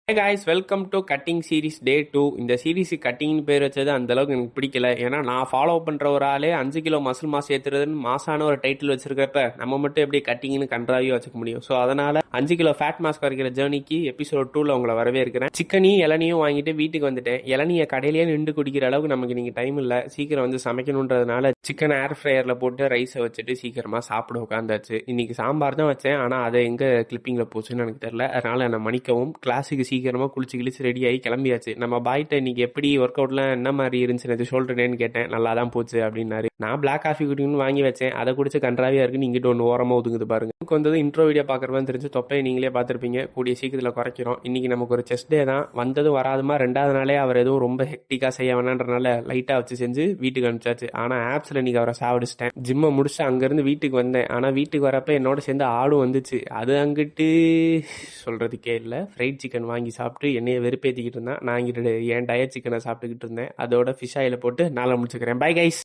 Hey guys, welcome to cutting series day 2. இந்த series கட்டிங்னு பேர் வச்சது அந்த அளவுக்கு எனக்கு பிடிக்கல. ஏன்னா நான் ஃபாலோ பண்ற ஒரு ஆளே 5 கிலோ மசில் மாஸ் ஏத்துறதுன்னு மாசான ஒரு டைட்டில் வச்சிருக்கிறப்ப நம்ம மட்டும் எப்படி கட்டிங்னு கன்றாவியோ வச்சுக்க முடியும். ஸோ அதனால 5 கிலோ ஃபேட் மாஸ் குறைக்கிற ஜேர்னிக்கு எபிசோட் 2ல உங்களை வரவே இருக்கிறேன். சிக்கனையும் இளநியும் வாங்கிட்டு வீட்டுக்கு வந்துட்டேன். இளநியை கடையிலேயே நின்று குடிக்கிற அளவுக்கு நமக்கு நீங்க டைம் இல்லை, சீக்கிரம் வந்து சமைக்கணுன்றதுனால சிக்கன் ஏர் ஃப்ரையர்ல போட்டு ரைஸை வச்சுட்டு சீக்கிரமா சாப்பிட உட்காந்தாச்சு. இன்னைக்கு சாம்பார் தான் வச்சேன், ஆனா அதை எங்க கிளிப்பிங்ல போச்சுன்னு எனக்கு தெரியல. அதனால என்ன மன்னிக்கவும். கிளாஸுக்கு சீக்கிரமா குளிச்சு கிழிச்சு ரெடி ஆகி கிளம்பியாச்சு. நம்ம பாய்ட்ட இன்னைக்கு எப்படி ஒர்க் அவுட்லாம் என்ன மாதிரி இருந்துச்சு சொல்றேன்னு கேட்டேன். நல்லா தான் போச்சு அப்படின்னாரு. நான் பிளாக் காஃபி குடிக்கணும்னு வாங்கி வச்சேன், அதை குடிச்சு கன்றாவியா இருக்குன்னு இங்கிட்ட ஒன்று ஓரமா ஒதுங்குது பாருங்க. நமக்கு வந்தது இன்ட்ரோ வீடியோ பார்க்கறவன் தெரிஞ்சு தொப்பையை நீங்களே பார்த்துருப்பீங்க. கூடிய சீக்கிரத்தில் குறைக்கிறோம். இன்னைக்கு நமக்கு ஒரு செஸ்ட் டே தான். வந்ததும் வராதுமா 2வது நாளே அவர் எதுவும் ரொம்ப ஹெக்டிக்கா செய்ய வேணான்றனால லைட்டா வச்சு செஞ்சு வீட்டுக்கு அனுப்பிச்சாச்சு. ஆனா ஆப்ஸ்ல இன்னைக்கு அவரை சாவடிச்சிட்டேன். ஜிம்மை முடிச்சு அங்கிருந்து வீட்டுக்கு வந்தேன். ஆனா வீட்டுக்கு வரப்ப என்னோட சேர்ந்து ஆடும் வந்துச்சு. அது அங்கிட்டு சொல்றதுக்கே இல்லை. ஃப்ரைட் சிக்கன் வாங்கி சாப்பிட்டு என்னைய வெறுப்பேற்றிக்கிட்டு இருந்தான். நான் இங்கிட்ட என் டயட் சிக்கனை சாப்பிட்டுக்கிட்டு இருந்தேன். அதோட ஃபிஷ் ஆயில போட்டு நாளை முடிச்சுக்கிறேன். Bye guys.